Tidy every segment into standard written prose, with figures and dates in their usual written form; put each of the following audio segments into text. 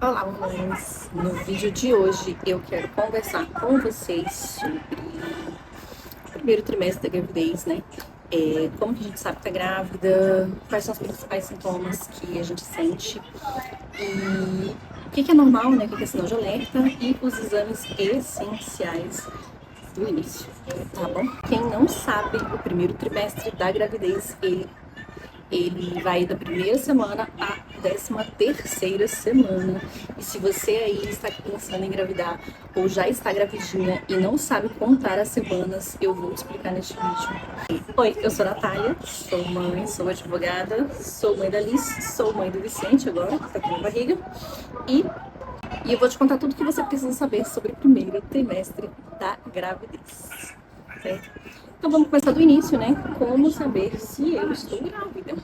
Olá, mamães! No vídeo de hoje eu quero conversar com vocês sobre o primeiro trimestre da gravidez, né? Como que a gente sabe que tá grávida, quais são os principais sintomas que a gente sente e o que é normal, né? O que é sinal de alerta e os exames essenciais do início, tá bom? Quem não sabe, o primeiro trimestre da gravidez, ele vai da primeira semana à 13ª semana. E se você aí está pensando em engravidar ou já está gravidinha e não sabe contar as semanas, eu vou explicar neste vídeo. Oi, eu sou a Natália, sou mãe, sou advogada, sou mãe da Liz, sou mãe do Vicente agora, que tá aqui na barriga. E, e eu vou te contar tudo o que você precisa saber sobre o primeiro trimestre da gravidez. Certo? Então vamos começar do início, né? Como saber se eu estou grávida?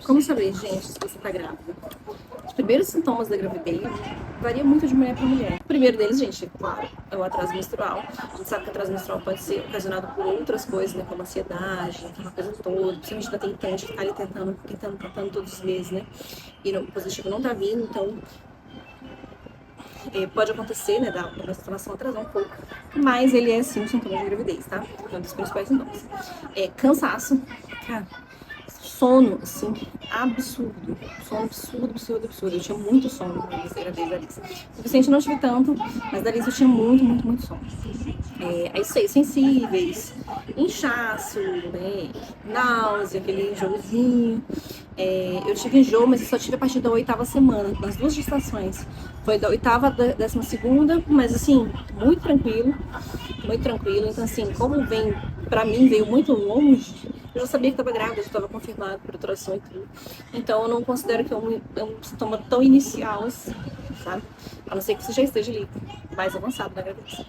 Como saber, gente, se você está grávida? Os primeiros sintomas da gravidez varia muito de mulher para mulher. O primeiro deles, gente, claro, é o atraso menstrual. A gente sabe que o atraso menstrual pode ser ocasionado por outras coisas, né? Como ansiedade, aquela coisa toda. Principalmente da tentante, ficar ali tentando todos os meses, né? E o positivo não tá vindo, então pode acontecer, né, da menstruação atrasar um pouco, mas ele é sim um sintoma de gravidez, tá? É um dos principais sintomas. Cansaço, cara, sono, assim, absurdo. Sono absurdo. Eu tinha muito sono no início da gravidez da Alice. O suficiente não tive tanto, mas da Alice eu tinha muito sono. Aí seios sensíveis, inchaço, né, náusea, aquele enjoozinho. Eu tive enjoo, mas eu só tive a partir da 8ª semana, nas duas gestações. Foi da 8ª à 12ª, mas assim, muito tranquilo, muito tranquilo. Então assim, como pra mim veio muito longe, eu já sabia que estava grávida, já estava confirmado por ultrassom e tudo. Então eu não considero que é um sintoma tão inicial assim, sabe? A não ser que você já esteja ali mais avançado na gravidez.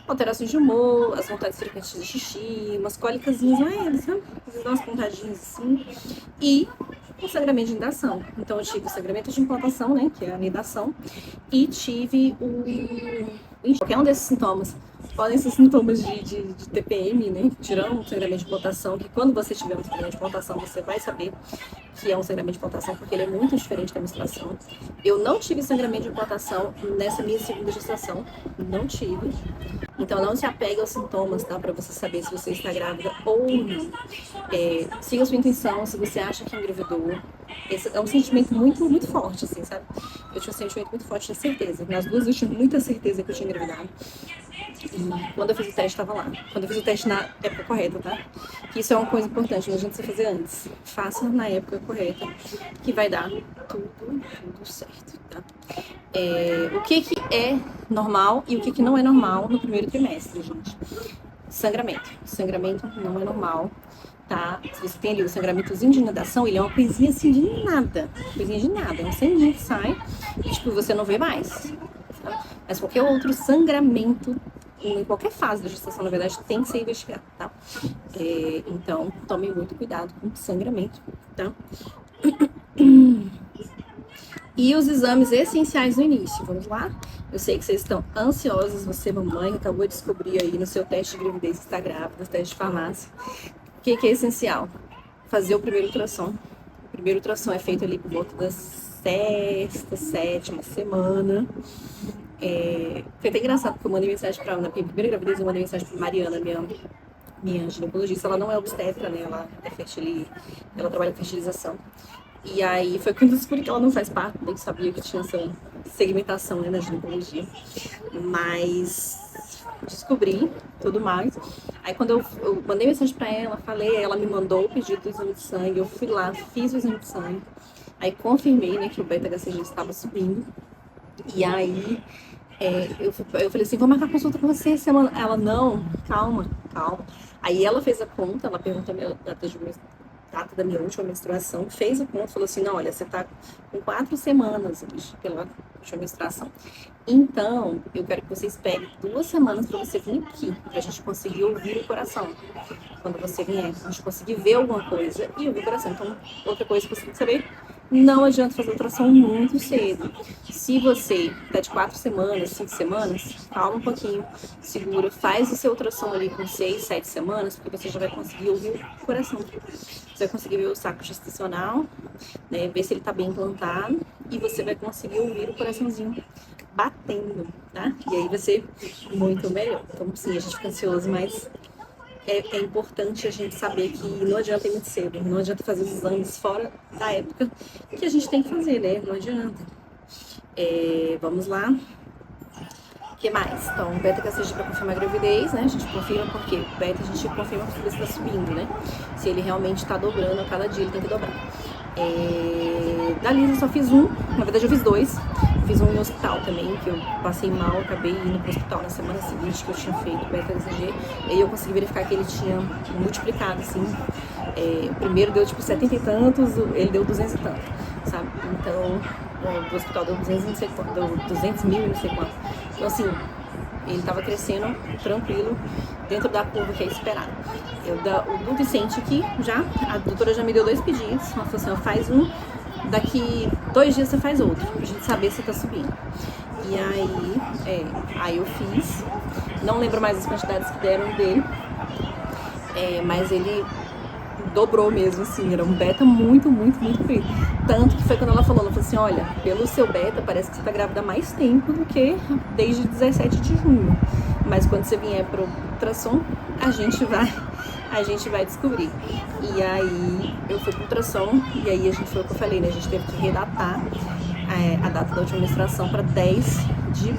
Alterações de humor, as vontades frequentes de xixi, umas cólicazinhas leves, sabe? Às vezes dá umas pontadinhas assim. E o sangramento de nidação. Então eu tive o sangramento de implantação, né, que é a nidação, e tive qualquer um desses sintomas. Podem ser sintomas de TPM, né? Tirando um sangramento de implantação, que quando você tiver um sangramento de implantação, você vai saber que é um sangramento de implantação, porque ele é muito diferente da menstruação. Eu não tive sangramento de implantação nessa minha segunda gestação, não tive. Então não se apegue aos sintomas, tá? Pra você saber se você está grávida ou não. Siga a sua intuição, se você acha que engravidou. Esse é um sentimento muito forte, assim, sabe? Eu tinha um sentimento muito forte de certeza. Nas duas eu tinha muita certeza que eu tinha engravidado. E quando eu fiz o teste, estava lá. Quando eu fiz o teste na época correta, tá? Que isso é uma coisa importante, não adianta você fazer antes. Faça na época correta, que vai dar tudo certo, tá? O que é normal e o que não é normal no primeiro trimestre, gente? Sangramento. Sangramento não é normal, tá? Se você tem ali o sangramentozinho de nidação, ele é uma coisinha assim de nada. Coisinha de nada. É um sanguinho que sai e, tipo, você não vê mais. Tá? Mas qualquer outro sangramento, em qualquer fase da gestação, na verdade, tem que ser investigado, tá? Então, tome muito cuidado com o sangramento, tá? E os exames essenciais no início, vamos lá? Eu sei que vocês estão ansiosos, você, mamãe, acabou de descobrir aí no seu teste de gravidez que está grávida, teste de farmácia. O que é essencial? Fazer o primeiro ultrassom. O primeiro ultrassom é feito ali por volta da 6ª, 7ª semana. Foi até engraçado, porque eu mandei mensagem pra ela, na minha primeira gravidez, eu mandei mensagem pra Mariana, minha ginecologista. Ela não é obstetra, né? Ela ela trabalha com fertilização. E aí foi quando eu descobri que ela não faz parte, nem sabia que tinha essa segmentação, né, na ginecologia. Mas descobri tudo mais. Aí quando eu mandei mensagem pra ela, falei, ela me mandou o pedido do exame de sangue, eu fui lá, fiz o exame de sangue. Aí confirmei, né, que o beta-HCG estava subindo. E aí eu falei assim, vou marcar consulta com você semana. Ela, não, calma. Aí ela fez a conta, ela perguntou a data da minha última menstruação, fez a conta, falou assim, não, olha, você tá com 4 semanas pela última menstruação. Então, eu quero que você espere 2 semanas pra você vir aqui, pra gente conseguir ouvir o coração. Quando você vier, a gente conseguir ver alguma coisa e ouvir o coração. Então, outra coisa que você tem que saber, não adianta fazer ultrassom muito cedo. Se você tá de 4 semanas, 5 semanas, calma um pouquinho, segura, faz o seu ultrassom ali com 6, 7 semanas, porque você já vai conseguir ouvir o coração. Você vai conseguir ver o saco gestacional, né, ver se ele tá bem implantado, e você vai conseguir ouvir o coraçãozinho batendo, tá? E aí vai ser muito melhor. Então, sim, a gente fica ansioso, mas é importante a gente saber que não adianta ir muito cedo, não adianta fazer os exames fora da época que a gente tem que fazer, né? Não adianta. Vamos lá. O que mais? Então, beta-HCG para confirmar a gravidez, né? A gente confirma porque o beta a gente confirma porque ele está subindo, né? Se ele realmente está dobrando a cada dia, ele tem que dobrar. Da Lisa eu só fiz um, na verdade eu fiz dois. Fiz um no hospital também, que eu passei mal, acabei indo pro hospital na semana seguinte que eu tinha feito o beta-HCG. E aí eu consegui verificar que ele tinha multiplicado, assim. O primeiro deu tipo 70 e tantos, ele deu 200 e tanto, sabe? Então, do hospital deu 200 e não sei quanto, deu 200 mil e não sei quanto. Então, assim, ele tava crescendo tranquilo, dentro da curva que é esperado. O do Vicente aqui, a doutora já me deu 2 pedidos. Ela falou assim, ó, faz um, daqui 2 dias você faz outro, pra gente saber se tá subindo. E aí eu fiz, não lembro mais as quantidades que deram dele, mas ele dobrou mesmo, assim, era um beta muito, muito, muito feio. Tanto que foi quando ela falou assim, olha, pelo seu beta parece que você tá grávida há mais tempo do que desde 17 de junho. Mas quando você vier pro ultrassom, a gente vai descobrir. E aí eu fui pro ultrassom, e aí a gente foi o que eu falei, né? A gente teve que redatar a data da última menstruação para 10 de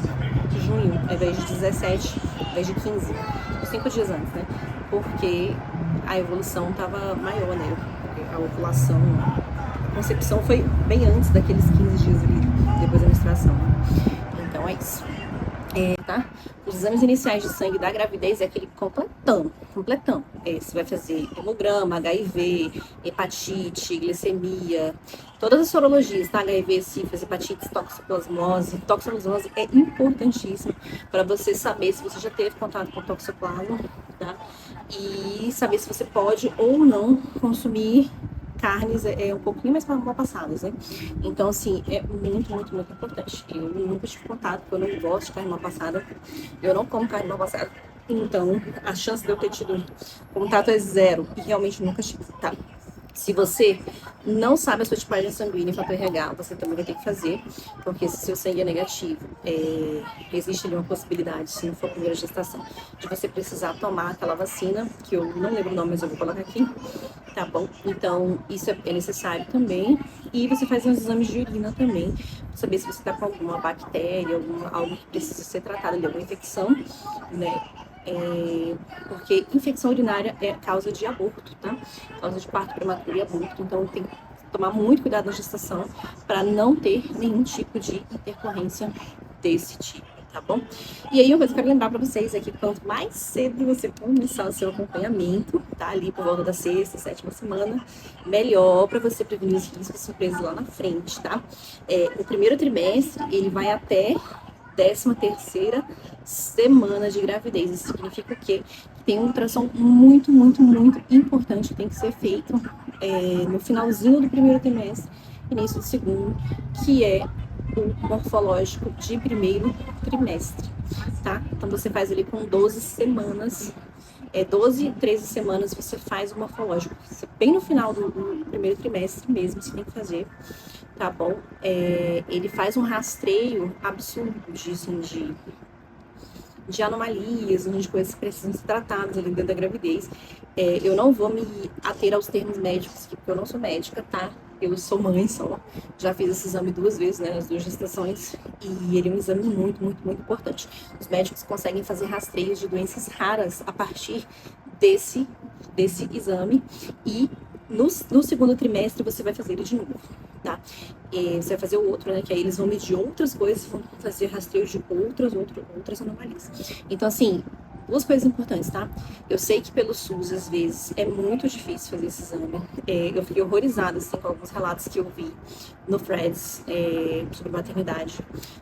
junho, ao invés de 17, ao invés de 15, 5 dias antes, né? Porque a evolução tava maior, né? A ovulação, a concepção foi bem antes daqueles 15 dias ali, depois da menstruação. Então é isso. Tá? Os exames iniciais de sangue da gravidez é aquele completão. Você vai fazer hemograma, HIV, hepatite, glicemia, todas as sorologias, tá? HIV, sífilis, hepatite, toxoplasmose. Toxoplasmose é importantíssimo para você saber se você já teve contato com toxoplasma, tá? E saber se você pode ou não consumir carnes um pouquinho mais mal passadas, né? Então, assim, é muito, muito, muito importante. Eu nunca tive contato, porque eu não gosto de carne mal passada. Eu não como carne mal passada. Então, a chance de eu ter tido contato é 0. E realmente nunca tive, tá? Se você não sabe a sua tipagem sanguínea para RH, você também vai ter que fazer, porque se seu sangue é negativo, existe ali uma possibilidade, se não for a primeira gestação, de você precisar tomar aquela vacina, que eu não lembro o nome, mas eu vou colocar aqui, tá bom? Então, isso é necessário também. E você faz uns exames de urina também, para saber se você está com alguma bactéria, algo que precisa ser tratado ali, alguma infecção, né? Porque infecção urinária é causa de aborto, tá? Causa de parto prematuro e aborto. Então tem que tomar muito cuidado na gestação para não ter nenhum tipo de intercorrência desse tipo, tá bom? E aí uma coisa que eu quero lembrar para vocês é que quanto mais cedo você começar o seu acompanhamento, tá? Ali por volta da 6ª, 7ª semana, melhor para você prevenir os riscos surpresas lá na frente, tá? O primeiro trimestre, ele vai até 13ª semana de gravidez. Isso significa que tem uma ultrassom muito, muito, muito importante que tem que ser feito no finalzinho do primeiro trimestre, início do segundo, que é o morfológico de primeiro trimestre, tá? Então você faz ali com 12 semanas, 12, 13 semanas você faz o morfológico. Bem no final do primeiro trimestre mesmo, você tem que fazer, tá bom? Ele faz um rastreio absurdo de anomalias, de coisas que precisam ser tratadas ali dentro da gravidez. Eu não vou me ater aos termos médicos, porque eu não sou médica, tá? Eu sou mãe só. Já fiz esse exame 2 vezes, né, nas 2 gestações, e ele é um exame muito, muito, muito importante. Os médicos conseguem fazer rastreios de doenças raras a partir desse exame, e no segundo trimestre você vai fazer ele de novo, tá? Você vai fazer o outro, né? Que aí eles vão medir outras coisas, vão fazer rastreio de outras anomalias. Então, assim, 2 coisas importantes, tá? Eu sei que pelo SUS, às vezes, é muito difícil fazer esse exame. Eu fiquei horrorizada, assim, com alguns relatos que eu vi no Threads sobre maternidade,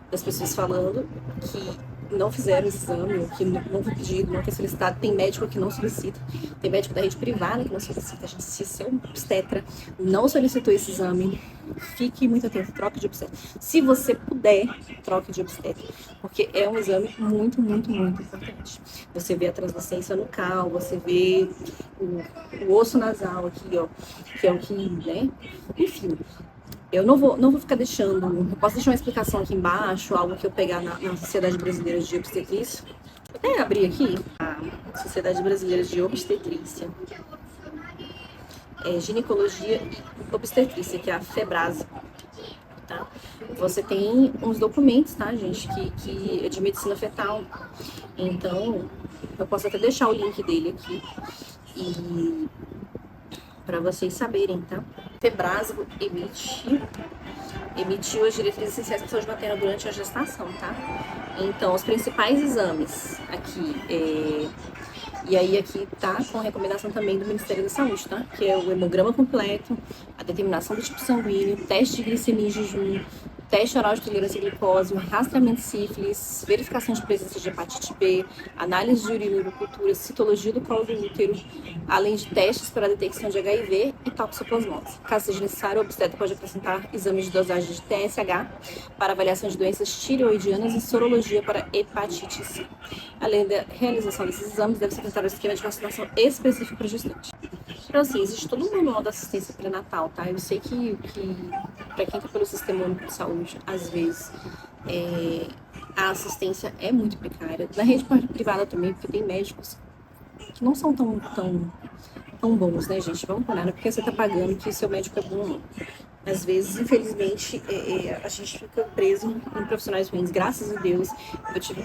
das pessoas falando que não fizeram esse exame, ou que não foi pedido, não foi solicitado, tem médico que não solicita, tem médico da rede privada que não solicita. Gente, se seu obstetra não solicitou esse exame, fique muito atento, troque de obstetra. Se você puder, troque de obstetra, porque é um exame muito, muito, muito importante. Você vê a translucência nucal, você vê o osso nasal aqui, ó, que é o que, né, enfim. Eu não vou ficar deixando. Eu posso deixar uma explicação aqui embaixo, algo que eu pegar na Sociedade Brasileira de Obstetrícia. Vou até abrir aqui a Sociedade Brasileira de Obstetrícia, Ginecologia e Obstetrícia, que é a FEBRASE. Tá? Você tem uns documentos, tá, gente, que é de medicina fetal. Então, eu posso até deixar o link dele aqui e para vocês saberem, tá? FEBRASE emitiu as diretrizes essenciais para a saúde materna durante a gestação, tá? Então, os principais exames aqui, e aí aqui tá com a recomendação também do Ministério da Saúde, tá? Que é o hemograma completo, a determinação do tipo sanguíneo, teste de glicemia em jejum, teste oral de tolerância à glicose, rastreamento de sífilis, verificação de presença de hepatite B, análise de urina e urocultura, citologia do colo do útero, além de testes para a detecção de HIV e toxoplasmose. Caso seja necessário, o obstetra pode apresentar exames de dosagem de TSH para avaliação de doenças tireoidianas e sorologia para hepatite C. Além da realização desses exames, deve ser apresentado um esquema de vacinação específico para o gestante. Então, assim, existe todo um manual da assistência pré-natal, tá? Eu sei que para quem tá pelo Sistema Único de Saúde, às vezes, a assistência é muito precária. Na rede privada também, porque tem médicos que não são tão bons, né, gente? Vamos parar, não é porque você tá pagando que seu médico é bom, não. Às vezes, infelizmente, a gente fica preso em profissionais ruins. Graças a Deus, eu tive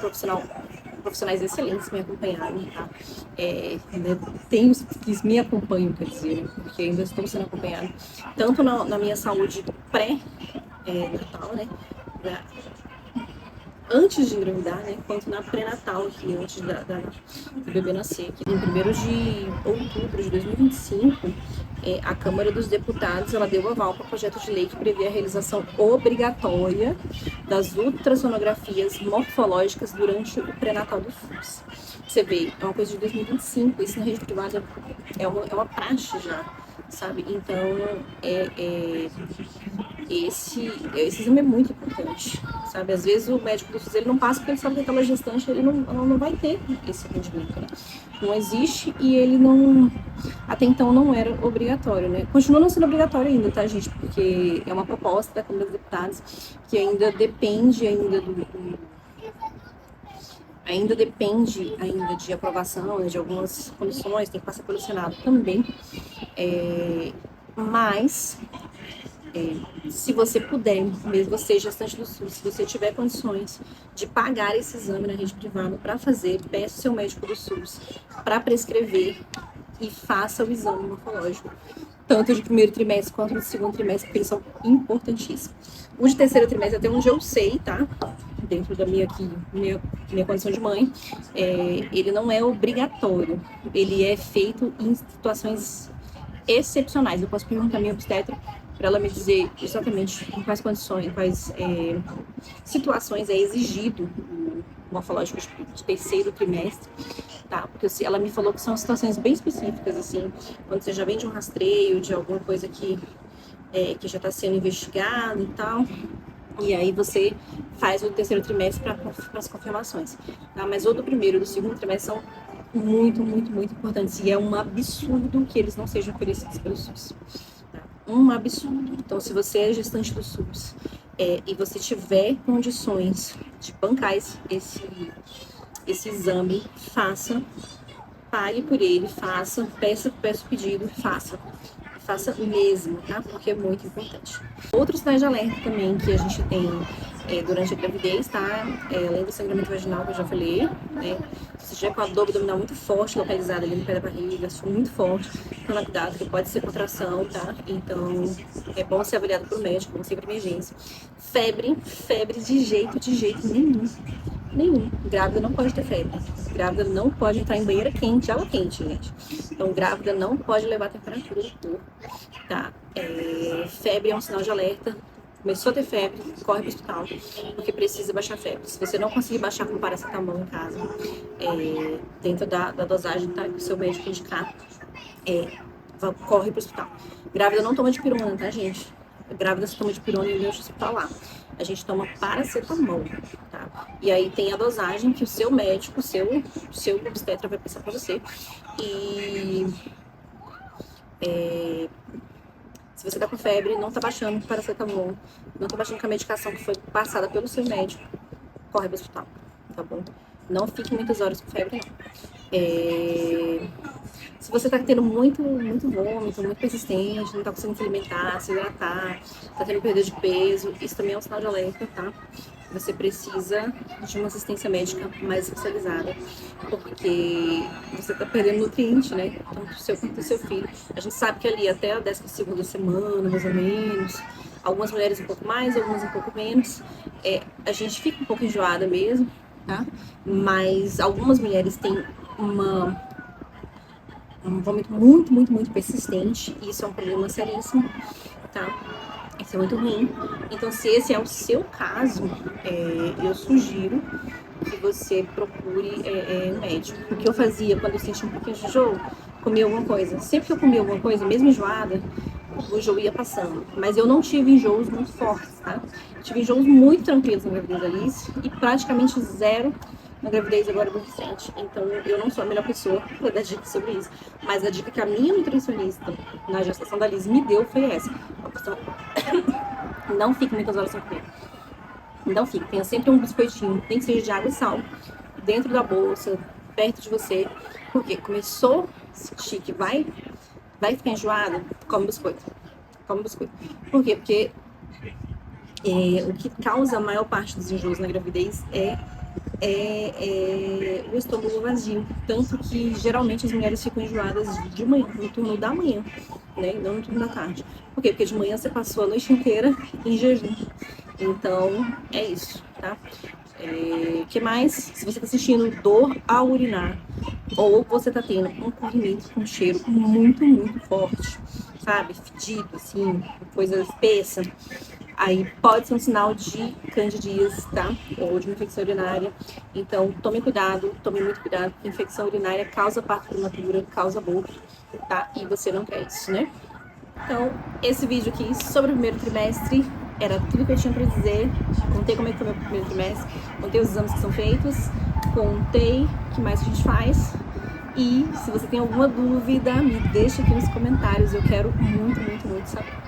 profissionais excelentes me acompanharam, tá? Tenho os que me acompanham, quer dizer, porque ainda estou sendo acompanhada, tanto na minha saúde pré-natal, né? Antes de engravidar, né, quanto na pré-natal, aqui, antes do bebê nascer. Aqui. Em 1º de outubro de 2025, a Câmara dos Deputados ela deu aval para o projeto de lei que prevê a realização obrigatória das ultrassonografias morfológicas durante o pré-natal do SUS. Você vê, é uma coisa de 2025, isso na rede privada é uma praxe já, sabe? Então, esse exame é muito importante, sabe? Às vezes o médico do SUS ele não passa porque ele sabe que aquela gestante ele não vai ter esse atendimento, né? Não existe e ele não, até então não era obrigatório, né? Continua não sendo obrigatório ainda, tá, gente? Porque é uma proposta da Câmara dos Deputados que ainda depende de aprovação, né, de algumas comissões, tem que passar pelo Senado também, mas se você puder, mesmo você gestante do SUS, se você tiver condições de pagar esse exame na rede privada para fazer, peça o seu médico do SUS para prescrever e faça o exame morfológico, tanto de 1º trimestre quanto de 2º trimestre, porque eles são importantíssimos. O de 3º trimestre, até onde eu sei, tá? Dentro da minha condição de mãe, ele não é obrigatório, ele é feito em situações excepcionais. Eu posso perguntar à minha obstetra para ela me dizer exatamente em quais condições, em quais situações é exigido o morfológico de 3º trimestre, tá? Porque ela me falou que são situações bem específicas, assim, quando você já vem de um rastreio, de alguma coisa que já está sendo investigado e tal, e aí você faz o 3º trimestre para as confirmações, tá? Mas o do 1º e do 2º trimestre são muito, muito, muito importantes, e é um absurdo que eles não sejam oferecidos pelo SUS. Um absurdo. Então, se você é gestante do SUS e você tiver condições de bancar esse exame, faça, pague por ele, faça, peça o pedido, faça mesmo, tá? Porque é muito importante. Outros sinais de alerta também que a gente tem durante a gravidez, tá? Além do sangramento vaginal que eu já falei, né? Se você estiver com a dor abdominal muito forte, localizada ali no pé da barriga, se for muito forte, toma cuidado, que pode ser contração, tá? Então, é bom ser avaliado por médico, bom ser para emergência. Febre de jeito nenhum. Grávida não pode ter febre. Grávida não pode entrar em banheira quente, água quente, gente. Então, grávida não pode levar a temperatura do corpo, tá? Febre é um sinal de alerta Começou a ter febre, corre para o hospital, porque precisa baixar a febre. Se você não conseguir baixar com paracetamol em casa, dentro da dosagem, tá, que o seu médico indicar, corre para o hospital. Grávida não toma dipirona, tá, gente? Grávida se toma dipirona em ambiente hospitalar. A gente toma paracetamol, tá? E aí tem a dosagem que o seu médico, o seu obstetra vai passar para você. E se você tá com febre, não tá baixando o paracetamol, não tá baixando com a medicação que foi passada pelo seu médico, corre para o hospital, tá bom? Não fique muitas horas com febre, não. Se você tá tendo muito vômito, muito persistente, não tá conseguindo se alimentar, se hidratar, tá tendo perda de peso, isso também é um sinal de alerta, tá? Você precisa de uma assistência médica mais especializada, porque você tá perdendo nutriente, né? Tanto o seu quanto o seu filho. A gente sabe que ali até a 12ª semana, mais ou menos, algumas mulheres um pouco mais, algumas um pouco menos, a gente fica um pouco enjoada mesmo, tá? Mas algumas mulheres têm um vômito muito persistente, e isso é um problema seríssimo, tá? Isso é muito ruim. Então, se esse é o seu caso, eu sugiro que você procure um médico. O que eu fazia quando eu sentia um pouquinho de enjoo, comia alguma coisa. Sempre que eu comia alguma coisa, mesmo enjoada, o enjoo ia passando. Mas eu não tive enjoos muito fortes, tá? Eu tive enjoos muito tranquilos na gravidez da Alice e praticamente zero na gravidez agora do Vicente. Então, eu não sou a melhor pessoa para dar dicas sobre isso. Mas a dica que a minha nutricionista na gestação da Liz me deu foi essa. Não fique muitas horas sem comer. Não fique. Tenha sempre um biscoitinho, nem que seja de água e sal, dentro da bolsa, perto de você. Porque começou a sentir que vai ficar enjoada, come biscoito. Come biscoito. Por quê? Porque o que causa a maior parte dos enjoos na gravidez é o estômago vazio. Tanto que geralmente as mulheres ficam enjoadas de manhã, no turno da manhã, né? Não no turno da tarde. Por quê? Porque de manhã você passou a noite inteira em jejum. Então, é isso, tá? Que mais? Se você tá sentindo dor ao urinar, ou você tá tendo um corrimento com cheiro muito forte, sabe? Fedido, assim, coisa espessa, aí pode ser um sinal de candidíase, tá? Ou de uma infecção urinária. Então, tome muito cuidado, porque infecção urinária causa parto prematuro, causa aborto, tá? E você não quer isso, né? Então, esse vídeo aqui sobre o primeiro trimestre era tudo que eu tinha pra dizer. Contei como é que foi meu primeiro trimestre, contei os exames que são feitos, contei o que mais a gente faz. E se você tem alguma dúvida, me deixa aqui nos comentários, eu quero muito saber.